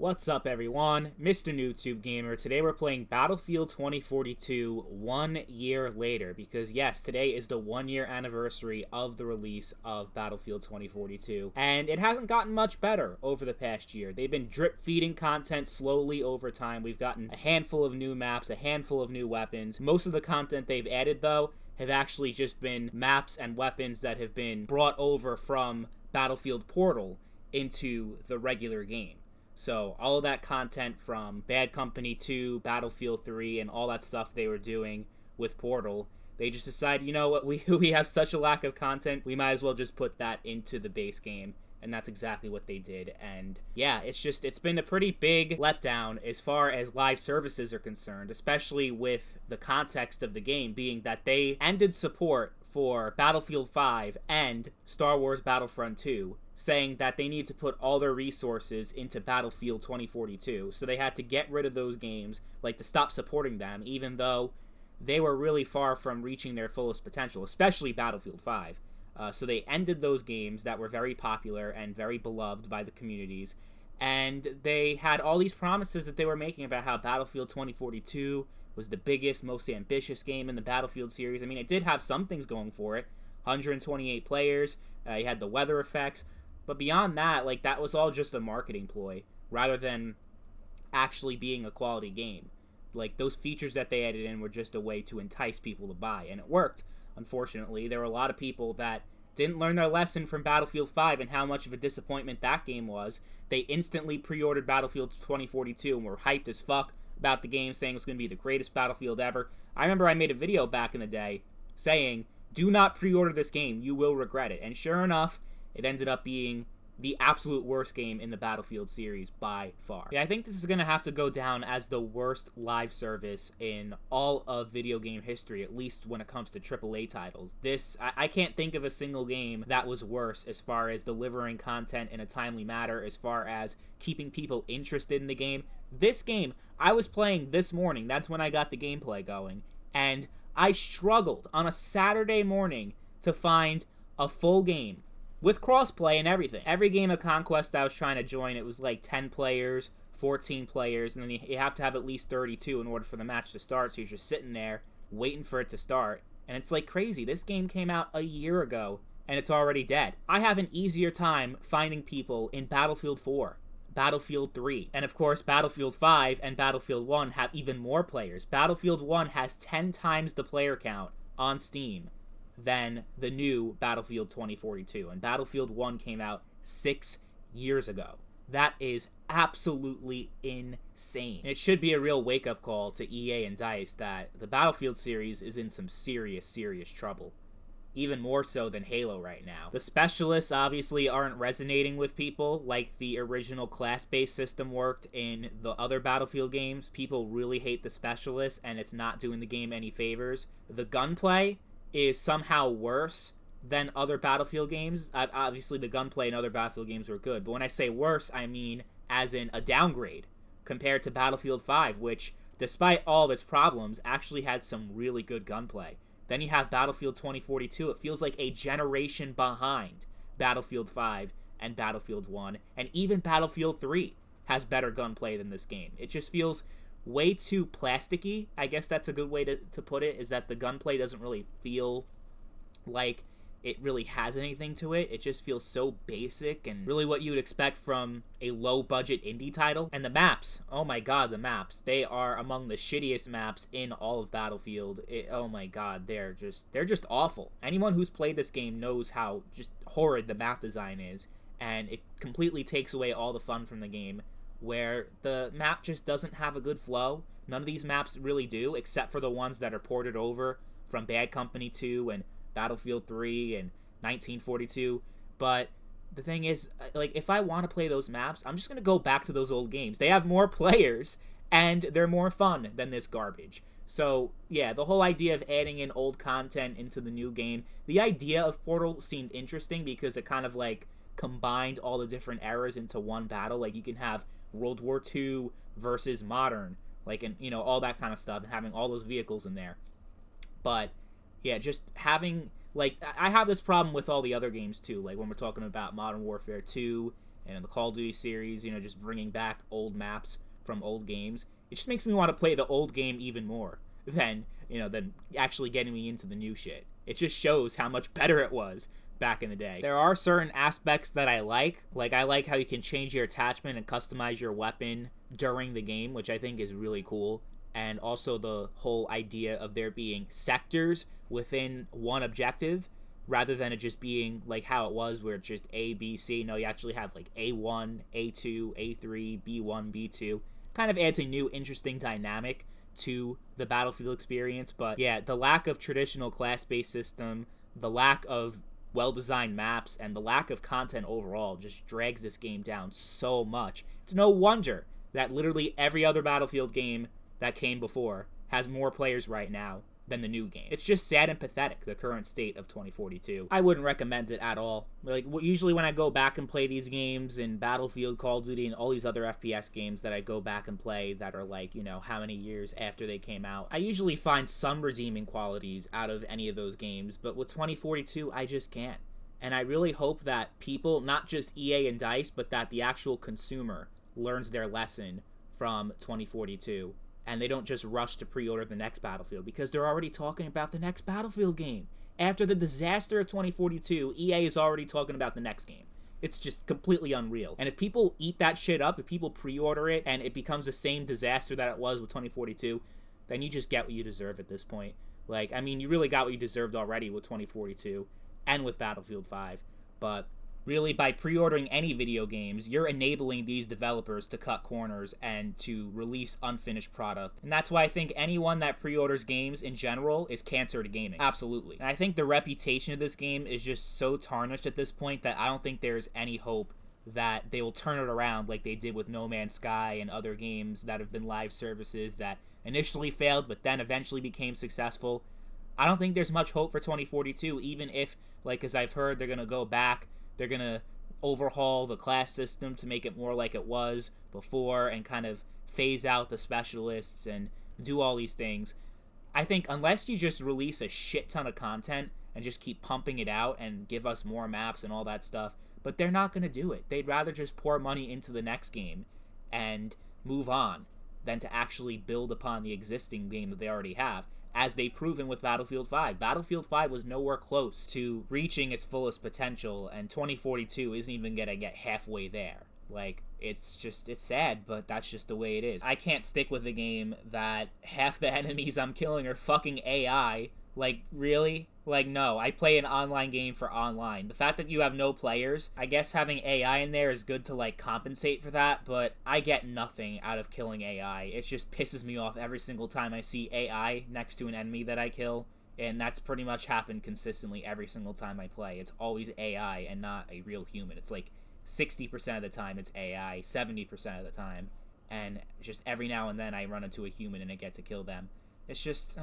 What's up, everyone? Mr. NewTube Gamer. Today we're playing Battlefield 2042 1 year later, because yes, today is the 1 year anniversary of the release of Battlefield 2042, and it hasn't gotten much better over the past year. They've been drip feeding content slowly over time. We've gotten a handful of new maps, a handful of new weapons. Most of the content they've added, though, have actually just been maps and weapons that have been brought over from Battlefield Portal into the regular game. So all of that content from Bad Company 2, Battlefield 3, and all that stuff they were doing with Portal, they just decided, you know what, we have such a lack of content, we might as well just put that into the base game. And that's exactly what they did. And yeah, it's been a pretty big letdown as far as live services are concerned, especially with the context of the game being that they ended support for Battlefield 5 and Star Wars Battlefront 2, saying that they need to put all their resources into Battlefield 2042. So they had to get rid of those games, like to stop supporting them, even though they were really far from reaching their fullest potential, especially Battlefield 5. So they ended those games that were very popular and very beloved by the communities, and they had all these promises that they were making about how Battlefield 2042 was the biggest, most ambitious game in the Battlefield series. I mean, it did have some things going for it. 128 players, you had the weather effects, but beyond that, like, that was all just a marketing ploy, rather than actually being a quality game. Like, those features that they added in were just a way to entice people to buy, and it worked. Unfortunately, there were a lot of people that didn't learn their lesson from Battlefield 5 and how much of a disappointment that game was. They instantly pre-ordered Battlefield 2042 and were hyped as fuck about the game, saying it was going to be the greatest Battlefield ever. I remember I made a video back in the day saying, do not pre-order this game, you will regret it. And sure enough, it ended up being the absolute worst game in the Battlefield series by far. Yeah, I think this is going to have to go down as the worst live service in all of video game history, at least when it comes to AAA titles. I can't think of a single game that was worse as far as delivering content in a timely manner, as far as keeping people interested in the game. This game, I was playing this morning, that's when I got the gameplay going, and I struggled on a Saturday morning to find a full game with crossplay and everything. Every game of Conquest I was trying to join, it was like 10 players, 14 players, and then you have to have at least 32 in order for the match to start, so you're just sitting there waiting for it to start. And it's like crazy. This game came out a year ago, and it's already dead. I have an easier time finding people in Battlefield 4, Battlefield 3, and of course Battlefield 5 and Battlefield 1 have even more players. Battlefield 1 has 10 times the player count on Steam than the new Battlefield 2042, and Battlefield 1 came out 6 years ago. That is absolutely insane. And it should be a real wake-up call to EA and DICE that the Battlefield series is in some serious trouble. Even more so than Halo right now. The specialists obviously aren't resonating with people like the original class-based system worked in the other Battlefield games. People really hate the specialists, and it's not doing the game any favors. The gunplay is somehow worse than other Battlefield games. Obviously, the gunplay in other Battlefield games were good, but when I say worse, I mean as in a downgrade compared to Battlefield 5, which, despite all of its problems, actually had some really good gunplay. Then you have Battlefield 2042. It feels like a generation behind Battlefield 5 and Battlefield 1, and even Battlefield 3 has better gunplay than this game. It just feels way too plasticky. I guess that's a good way to put it, is that the gunplay doesn't really feel like it really has anything to it. It just feels so basic and really what you would expect from a low-budget indie title. And the maps, oh my god, the maps. They are among the shittiest maps in all of Battlefield. Oh my god, they're just awful. Anyone who's played this game knows how just horrid the map design is, and it completely takes away all the fun from the game, where the map just doesn't have a good flow. None of these maps really do, except for the ones that are ported over from Bad Company 2 and Battlefield 3 and 1942. But the thing is, like, if I want to play those maps, I'm just going to go back to those old games. They have more players, and they're more fun than this garbage. So, yeah, the whole idea of adding in old content into the new game, the idea of Portal seemed interesting because it kind of, like, combined all the different eras into one battle. Like, you can have World War II versus modern, like, and you know, all that kind of stuff, and having all those vehicles in there. But yeah, just having, like, I have this problem with all the other games too, like when we're talking about Modern Warfare 2 and in the Call of Duty series, you know, just bringing back old maps from old games, it just makes me want to play the old game even more than, you know, than actually getting me into the new shit. It just shows how much better it was back in the day. There are certain aspects that I like I like how you can change your attachment and customize your weapon during the game, which I think is really cool. And also the whole idea of there being sectors within one objective rather than it just being like how it was where it's just A, B, C. No, you actually have like A1, A2, A3, B1, B2. Kind of adds a new interesting dynamic to the Battlefield experience. But yeah, the lack of traditional class-based system, the lack of well-designed maps, and the lack of content overall just drags this game down so much. It's no wonder that literally every other Battlefield game that came before has more players right now than the new game. It's just sad and pathetic, the current state of 2042. I wouldn't recommend it at all. Like, usually when I go back and play these games in Battlefield, Call of Duty, and all these other FPS games that I go back and play that are like, you know, how many years after they came out, I usually find some redeeming qualities out of any of those games, but with 2042, I just can't. And I really hope that people, not just EA and DICE, but that the actual consumer learns their lesson from 2042 and they don't just rush to pre-order the next Battlefield, because they're already talking about the next Battlefield game. After the disaster of 2042, EA is already talking about the next game. It's just completely unreal. And if people eat that shit up, if people pre-order it, and it becomes the same disaster that it was with 2042, then you just get what you deserve at this point. Like, I mean, you really got what you deserved already with 2042 and with Battlefield 5, but really, by pre-ordering any video games, you're enabling these developers to cut corners and to release unfinished product. And that's why I think anyone that pre-orders games in general is cancer to gaming. Absolutely. And I think the reputation of this game is just so tarnished at this point that I don't think there's any hope that they will turn it around like they did with No Man's Sky and other games that have been live services that initially failed but then eventually became successful. I don't think there's much hope for 2042, even if, like, as I've heard, they're going to go back. They're going to overhaul the class system to make it more like it was before and kind of phase out the specialists and do all these things. I think unless you just release a shit ton of content and just keep pumping it out and give us more maps and all that stuff, but they're not going to do it. They'd rather just pour money into the next game and move on than to actually build upon the existing game that they already have, as they've proven with Battlefield 5. Battlefield 5 was nowhere close to reaching its fullest potential, and 2042 isn't even gonna get halfway there. Like, it's sad, but that's just the way it is. I can't stick with a game that half the enemies I'm killing are fucking AI. Like, really? Like, no, I play an online game for online. The fact that you have no players, I guess having AI in there is good to, like, compensate for that, but I get nothing out of killing AI. It just pisses me off every single time I see AI next to an enemy that I kill, and that's pretty much happened consistently every single time I play. It's always AI and not a real human. It's like 60% of the time it's AI, 70% of the time, and just every now and then I run into a human and I get to kill them. It's just,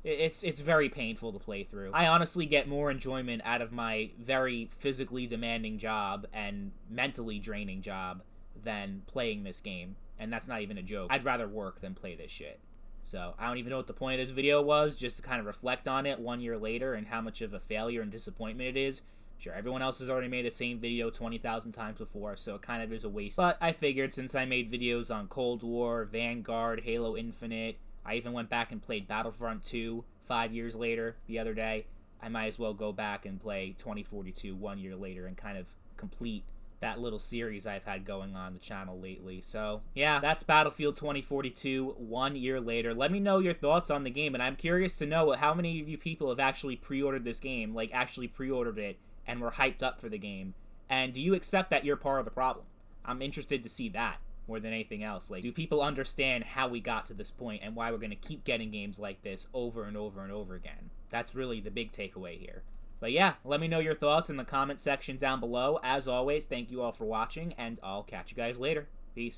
It's very painful to play through. I honestly get more enjoyment out of my very physically demanding job and mentally draining job than playing this game. And that's not even a joke. I'd rather work than play this shit. So, I don't even know what the point of this video was, just to kind of reflect on it 1 year later and how much of a failure and disappointment it is. Sure, everyone else has already made the same video 20,000 times before, so it kind of is a waste. But I figured since I made videos on Cold War, Vanguard, Halo Infinite, I even went back and played Battlefront 2 5 years later the other day, I might as well go back and play 2042 1 year later and kind of complete that little series I've had going on the channel lately. So, yeah, that's Battlefield 2042 1 year later. Let me know your thoughts on the game, and I'm curious to know how many of you people have actually pre-ordered this game, like actually pre-ordered it and were hyped up for the game. And do you accept that you're part of the problem? I'm interested to see that more than anything else. Like, do people understand how we got to this point and why we're going to keep getting games like this over and over and over again? That's really the big takeaway here. But yeah, let me know your thoughts in the comment section down below. As always, thank you all for watching, and I'll catch you guys later. Peace.